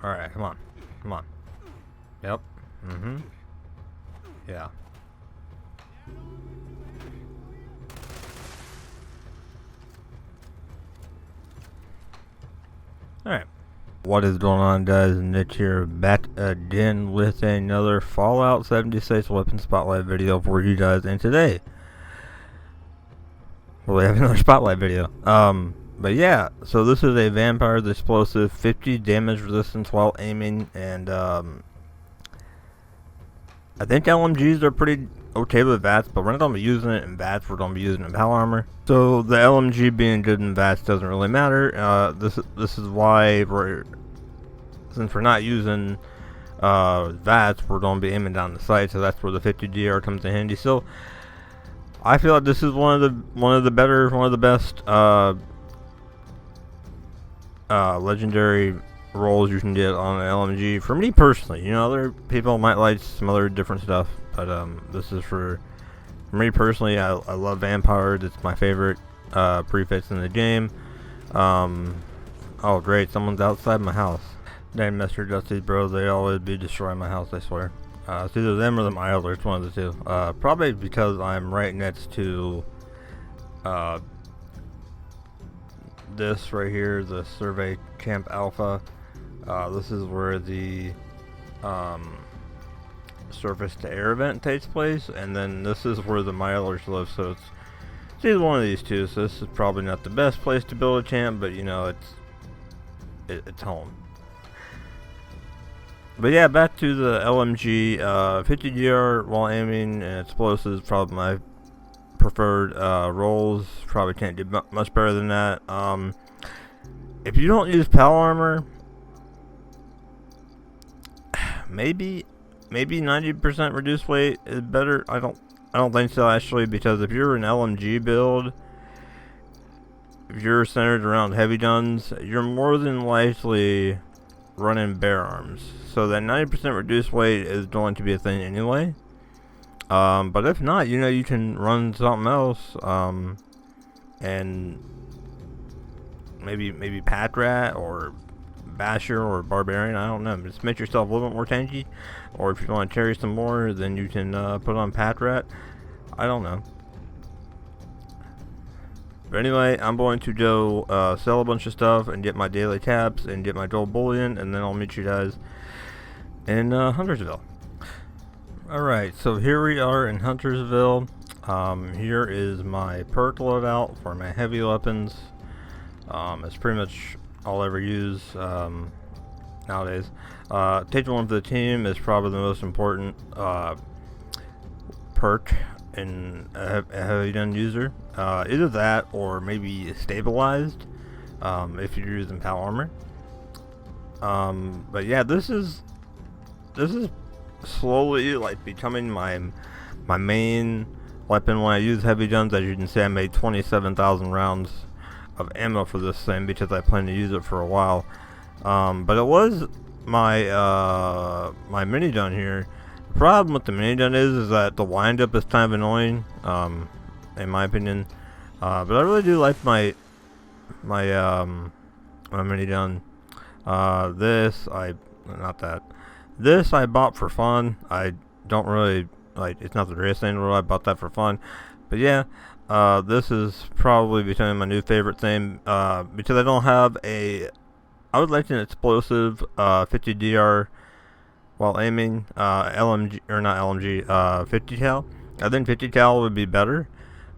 Alright, come on. Come on. Yep. Mm-hmm. Yeah. Alright. What is going on, guys? Nick here, back again with another Fallout 76 Weapon Spotlight video for you guys. And today, we have another Spotlight video. But yeah, so this is a Vampire the Explosive, 50 damage resistance while aiming, and I think LMGs are pretty okay with VATS, but we're not going to be using it in VATS, we're going to be using it in Power Armor. So the LMG being good in VATS doesn't really matter. This is why since we're not using VATS, we're going to be aiming down the sight, so that's where the 50 DR comes in handy. So I feel like this is one of the best legendary rolls you can get on an LMG. For me personally, you know, other people might like some other different stuff, but this is for me personally. I love Vampires. It's my favorite prefix in the game. Oh great, someone's outside my house. Dang, Mr. Dusty, bro, they always be destroying my house, I swear. It's either them or the Milder, it's one of the two. Probably because I'm right next to this right here, the Survey Camp Alpha. This is where the surface to air event takes place, and then this is where the Milers live, so it's either one of these two. So this is probably not the best place to build a camp, but you know, it's home. But yeah, back to the LMG. 50 GR while aiming and explosives, probably my preferred rolls. Probably can't do much better than that. If you don't use Power Armor, maybe 90% reduced weight is better. I don't think so, actually, because if you're an LMG build, if you're centered around heavy guns, you're more than likely running bear arms. So that 90% reduced weight is going to be a thing anyway. But if not, you know, you can run something else, and maybe Pack-Rat or Basher or Barbarian, I don't know. Just make yourself a little bit more tanky, or if you want to carry some more, then you can put on Pack-Rat. I don't know. But anyway, I'm going to go sell a bunch of stuff and get my daily caps and get my gold bullion, and then I'll meet you guys in Huntersville. Alright, so here we are in Huntersville. Here is my perk loadout for my heavy weapons. It's pretty much all I ever use nowadays. Take one for the team is probably the most important perk in a heavy gun user. Either that or maybe stabilized if you're using Power Armor. But yeah, this is slowly like becoming my main weapon when I use heavy guns. As you can see, I made 27,000 rounds of ammo for this thing because I plan to use it for a while. But it was my my minigun here. The problem with the minigun is that the windup is kind of annoying, in my opinion. But I really do like my minigun. This I bought for fun. I don't really like. It's not the greatest thing in the world. I bought that for fun. But yeah, this is probably becoming my new favorite thing because I don't have a. I would like an explosive 50 DR while aiming. LMG or not LMG. 50 cal. I think 50 cal would be better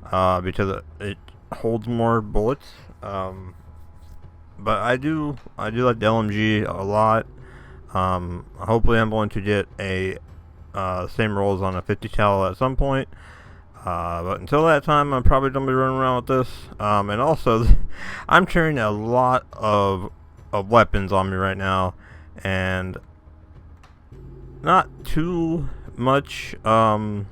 because it holds more bullets. But I do like the LMG a lot. Hopefully I'm going to get a same rolls on a 50 cal at some point. But until that time, I'm probably going to be running around with this. And also, I'm carrying a lot of weapons on me right now, and not too much armor,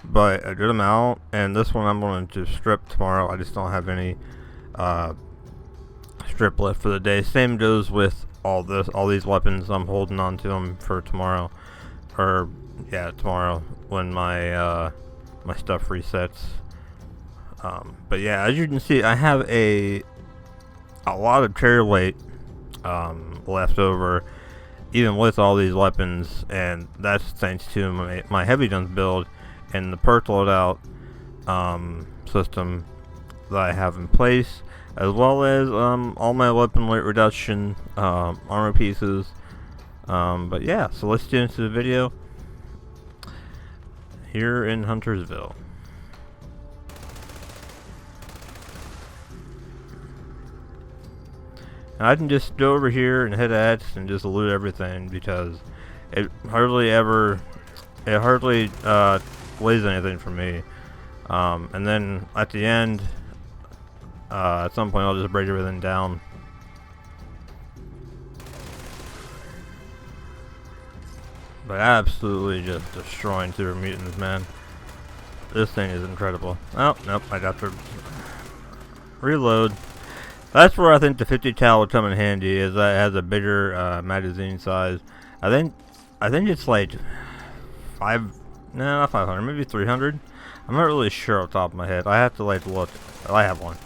but a good amount. And this one I'm going to strip tomorrow. I just don't have any strip left for the day. Same goes with all these weapons. I'm holding on to them for tomorrow, or yeah, tomorrow when my my stuff resets. But yeah, as you can see, I have a lot of carry weight left over, even with all these weapons, and that's thanks to my heavy guns build and the perk loadout system that I have in place, as well as all my weapon weight reduction, armor pieces. But yeah, so let's get into the video here in Huntersville. And I can just go over here and hit X and just loot everything, because it hardly weighs anything for me. And then at the end, at some point, I'll just break everything down. But absolutely just destroying super mutants, man. This thing is incredible. Oh, nope, I got to reload. That's where I think the 50 cal would come in handy, is that it has a bigger magazine size. I think it's like not 500, maybe 300. I'm not really sure off the top of my head. I have to like look. Oh, I have one.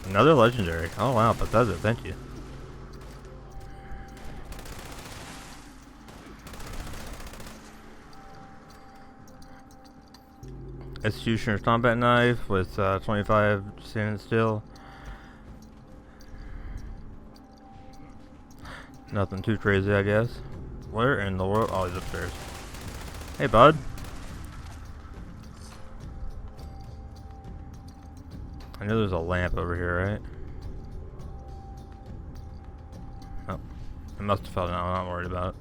Another legendary. Oh wow, Bethesda, thank you. Executioner's combat knife with 25 standing still. Nothing too crazy, I guess. Where in the world? Oh, he's upstairs. Hey, bud. I know there's a lamp over here, right? Oh, it must have fell down. I'm not worried about it.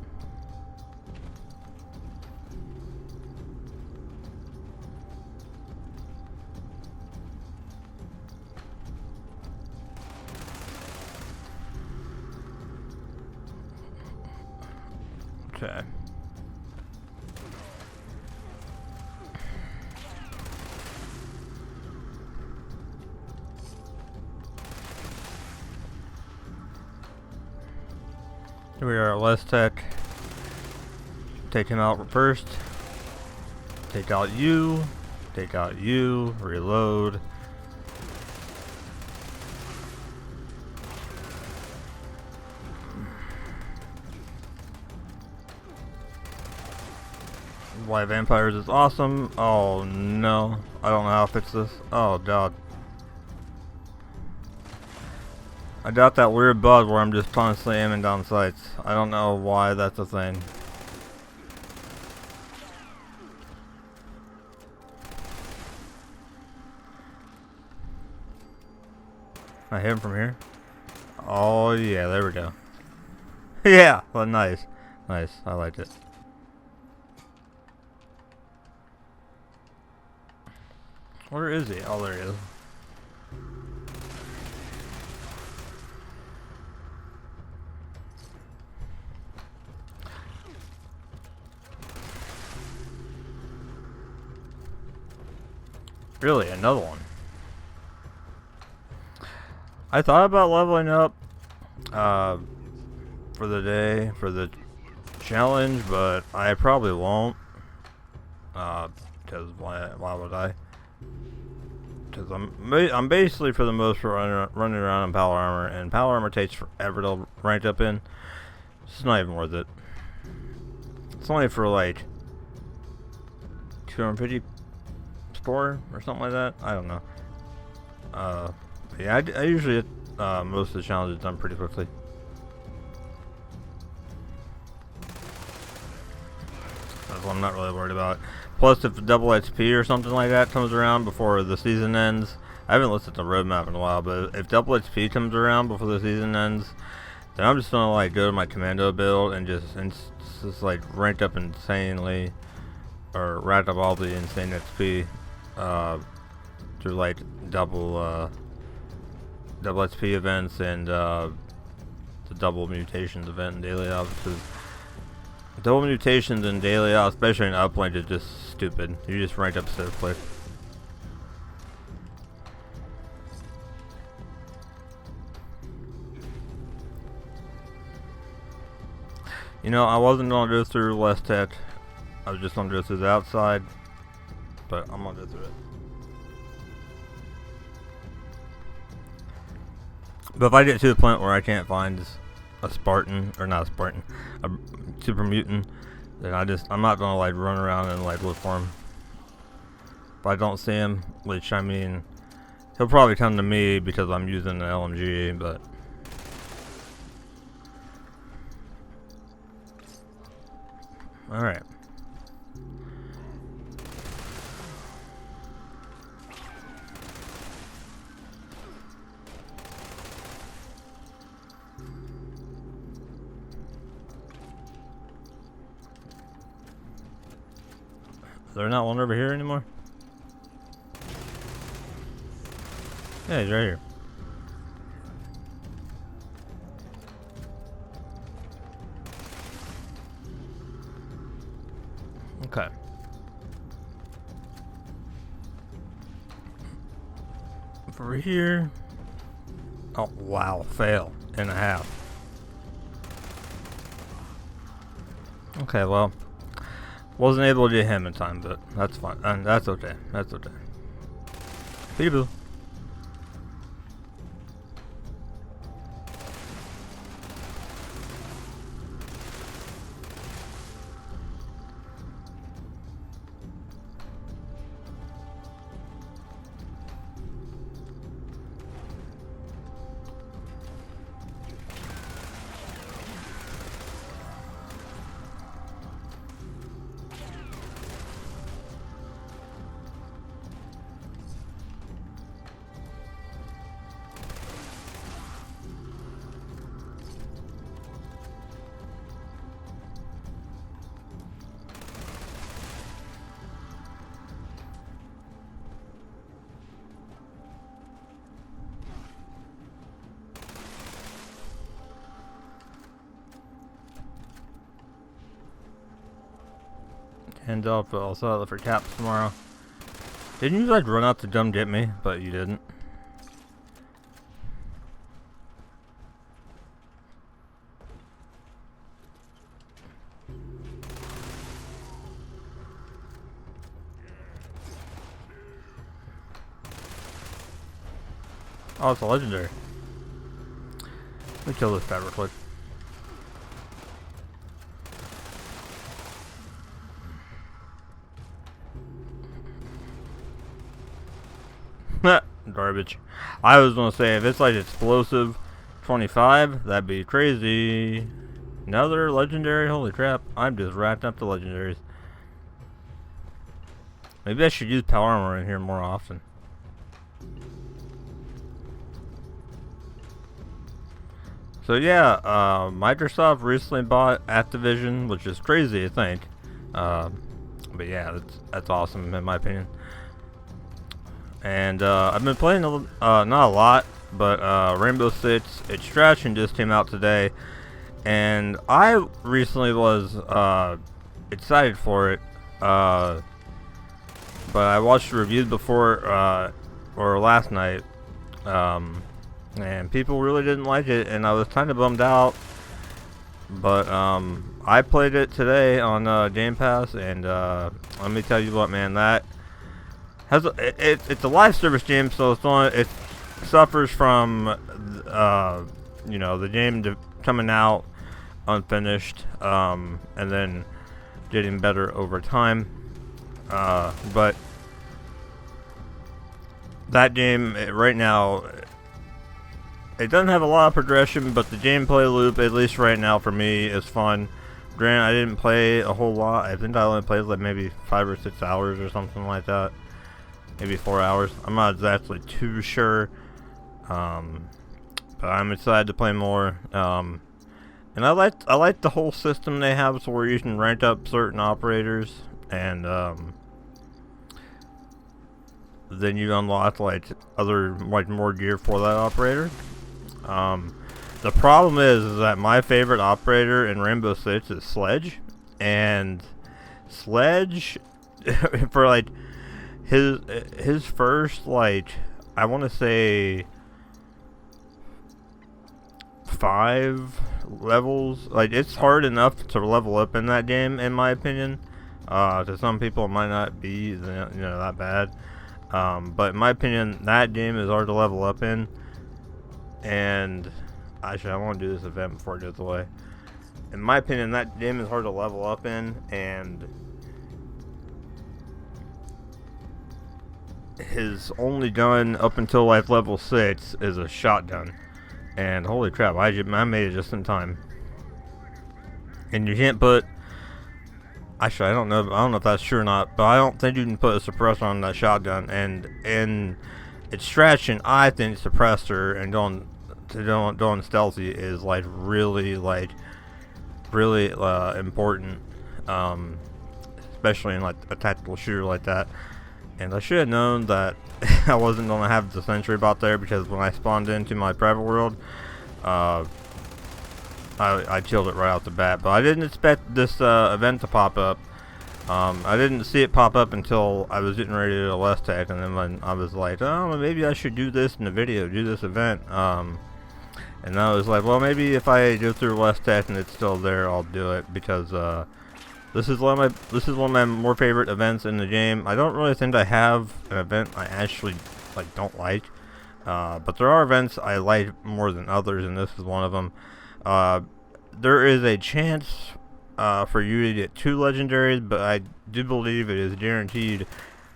Okay. Here we are at West Tech. Take him out first. Take out you. Take out you. Reload. Why vampires is awesome. Oh no. I don't know how to fix this. Oh god. I got that weird bug where I'm just constantly aiming down sights. I don't know why that's a thing. Can I hit him from here? Oh yeah, there we go. Yeah, well nice. Nice, I liked it. Where is he? Oh, there he is. Really, another one. I thought about leveling up for the day, for the challenge, but I probably won't. Because why would I? Because I'm basically for the most part running around in power armor, and power armor takes forever to rank up in. It's not even worth it. It's only for like 250 score or something like that. I don't know. Yeah, I usually get most of the challenges done pretty quickly. That's what I'm not really worried about. Plus, if double XP or something like that comes around before the season ends, I haven't looked at the roadmap in a while, but if double XP comes around before the season ends, then I'm just gonna like go to my commando build and just like rank up insanely, or rack up all the insane XP through like double XP events and the double mutations event in daily ops. Because double mutations in daily ops, especially in uplink, is just stupid. You just rank up so quick. You know, I wasn't gonna go through West Tech. I was just gonna go through the outside, but I'm gonna go through it. But if I get to the point where I can't find a Spartan, or not a Spartan, a super mutant, then I'm not gonna like run around and like look for him. If I don't see him, which I mean, he'll probably come to me because I'm using the LMG, but. Alright. Is there not one over here anymore? Yeah, he's right here. Okay. Over here. Oh, wow. Fail and a half. Okay, well. Wasn't able to get him in time, but that's fine. And that's okay. That's okay. Peekaboo. And also look for caps tomorrow. Didn't you like run out to come get me? But you didn't. Oh, it's a legendary. Let me kill this guy real quick. Garbage. I was gonna say, if it's like explosive 25, that'd be crazy. Another legendary? Holy crap. I'm just racking up the legendaries. Maybe I should use power armor in here more often. So yeah, Microsoft recently bought Activision, which is crazy, I think. But yeah, that's awesome in my opinion. And I've been playing not a lot, but Rainbow Six Extraction just came out today, and I recently was excited for it, but I watched the reviews before or last night, and people really didn't like it, and I was kind of bummed out. But I played it today on Game Pass, and let me tell you what, man, that has it's a live service game, so it suffers from you know, the game coming out unfinished, and then getting better over time. But that game right now, it doesn't have a lot of progression, but the gameplay loop, at least right now for me, is fun. Granted, I didn't play a whole lot. I think I only played like maybe 5 or 6 hours or something like that. Maybe 4 hours. I'm not exactly too sure. But I'm excited to play more. And I like the whole system they have, so where you can rank up certain operators, and then you unlock like other more gear for that operator. The problem is that my favorite operator in Rainbow Six is Sledge, and Sledge for like his first, like, I want to say 5 levels, like, it's hard enough to level up in that game, in my opinion. To some people it might not be, you know, that bad, but in my opinion that game is hard to level up in, and Actually, I want to do this event before it goes away. In my opinion, that gym is hard to level up in, and his only gun up until like level 6 is a shotgun. And holy crap, I made it just in time. And you can't put... Actually, I don't know if that's true or not, but I don't think you can put a suppressor on that shotgun. And in extraction, I think suppressor and going stealthy is like really important, especially in like a tactical shooter like that. And I should have known that I wasn't gonna have the sentry bot there, because when I spawned into my private world, I killed it right off the bat. But I didn't expect this event to pop up. I didn't see it pop up until I was getting ready to do a Less Tech, and then when I was like, oh, maybe I should do this in the video, do this event. And I was like, well, maybe if I go through Less Tech and it's still there, I'll do it, because this is one of my more favorite events in the game. I don't really think I have an event I actually don't like, but there are events I like more than others, and this is one of them. There is a chance for you to get 2 legendaries, but I do believe it is guaranteed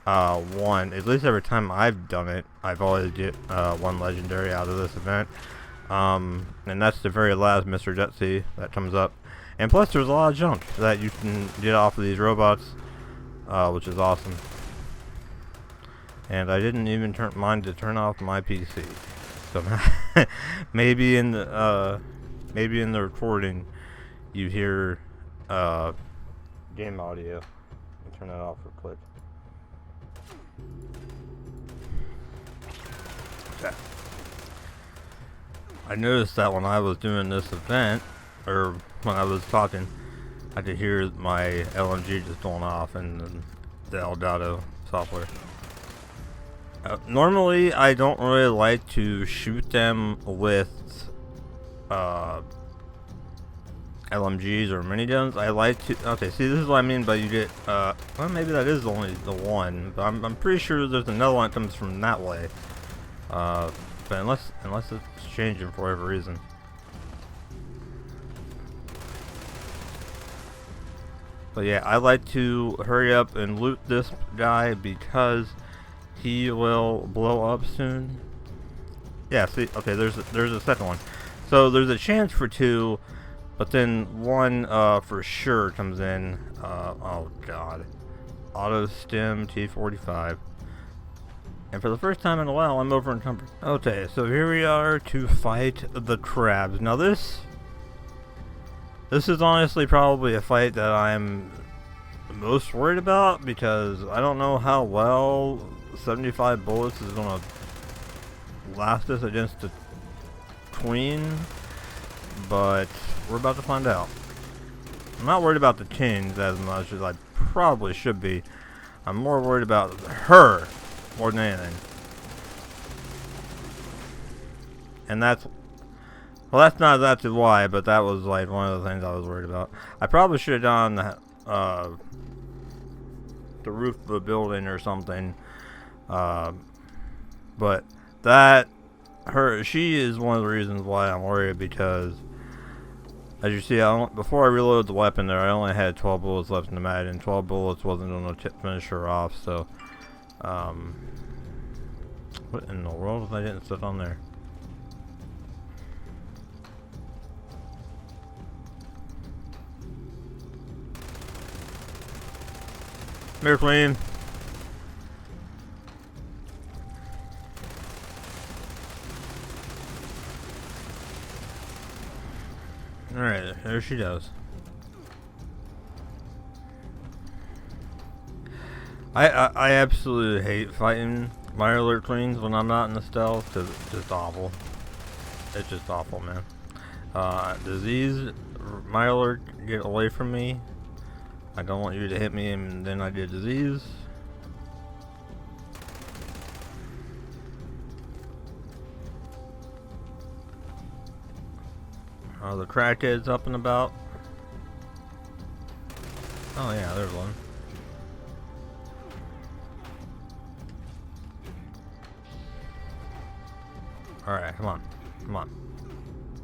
1. At least every time I've done it, I've always get 1 legendary out of this event. And that's the very last Mr. Jetsy that comes up. And plus, there's a lot of junk that you can get off of these robots, which is awesome. And I didn't even mind to turn off my PC. So maybe in the recording you hear game audio. Let me turn that off real quick. Okay. I noticed that when I was doing this event, or when I was talking, I could hear my LMG just going off in the Elgato software. Normally, I don't really like to shoot them with LMGs or miniguns. I like to... Okay, see, this is what I mean by you get... well, maybe that is only the one, but I'm pretty sure there's another one that comes from that way. But unless it's changing for whatever reason. But yeah, I like to hurry up and loot this guy because he will blow up soon. Yeah, see, okay, there's a second one. So there's a chance for 2, but then 1 for sure comes in. Oh god, auto stim T45. And for the first time in a while, I'm over encumbered. Okay, so here we are to fight the crabs. Now this is honestly probably a fight that I'm the most worried about, because I don't know how well 75 bullets is gonna last us against the queen, but we're about to find out. I'm not worried about the kings as much as I probably should be. I'm more worried about her more than anything. And that's not exactly why, but that was like one of the things I was worried about. I probably should have gone the roof of a building or something. But she is one of the reasons why I'm worried, because as you see, before I reloaded the weapon there, I only had 12 bullets left in the mag, and 12 bullets wasn't going to finish her off, so what in the world if I didn't sit on there? Mirror Queen. Alright, there she goes. I absolutely hate fighting Mirror Queens when I'm not in the stealth, because it's just awful. It's just awful, man. Disease, Mirror, get away from me. I don't want you to hit me and then I get disease. The crackheads up and about. Oh yeah, there's one. Alright, come on. Come on.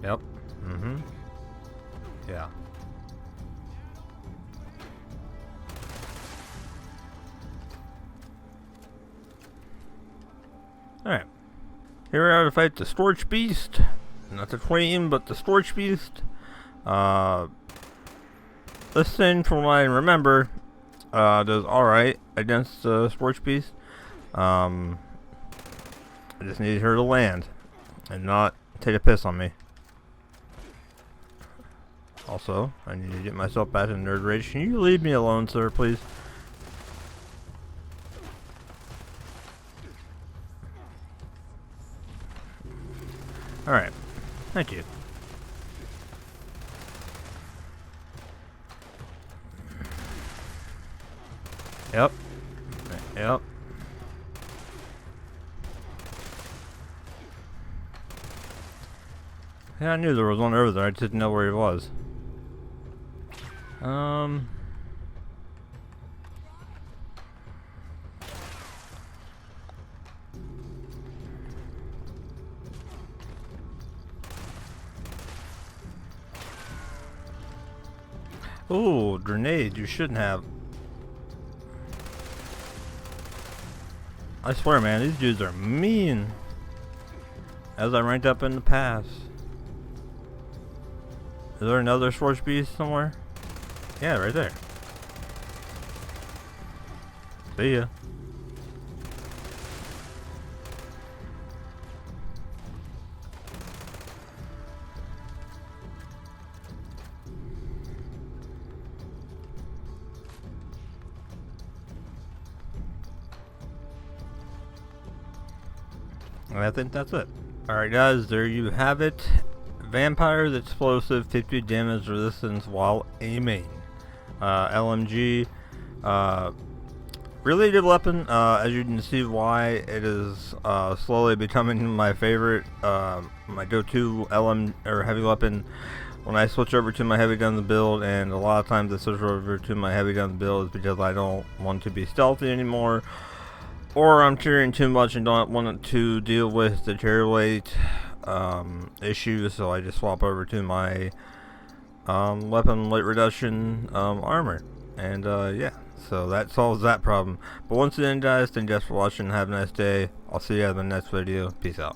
Yep. Mm-hmm. Yeah. Alright. Here we are to fight the Storch Beast. Not the Twain, but the Storch Beast. This thing, from what I remember, does alright against the Storch Beast. I just need her to land and not take a piss on me. Also, I need to get myself back in Nerd Rage. Can you leave me alone, sir, please? Alright. Thank you. Yep. Yep. Yeah, I knew there was one over there. I just didn't know where he was. Ooh, grenade. You shouldn't have. I swear, man, these dudes are mean. As I ranked up in the past. Is there another Storch Beast somewhere? Yeah, right there. See ya. And I think that's it. Alright guys, there you have it. Vampire's explosive 50 damage resistance while aiming. LMG. Really good weapon. As you can see why it is slowly becoming my favorite, my go-to heavy weapon when I switch over to my heavy gun build. And a lot of times I switch over to my heavy gun build is because I don't want to be stealthy anymore, or I'm carrying too much and don't want to deal with the carry weight issues, so I just swap over to my weapon weight reduction armor. And yeah, so that solves that problem. But once again guys, thank you guys for watching. Have a nice day. I'll see you in the next video. Peace out.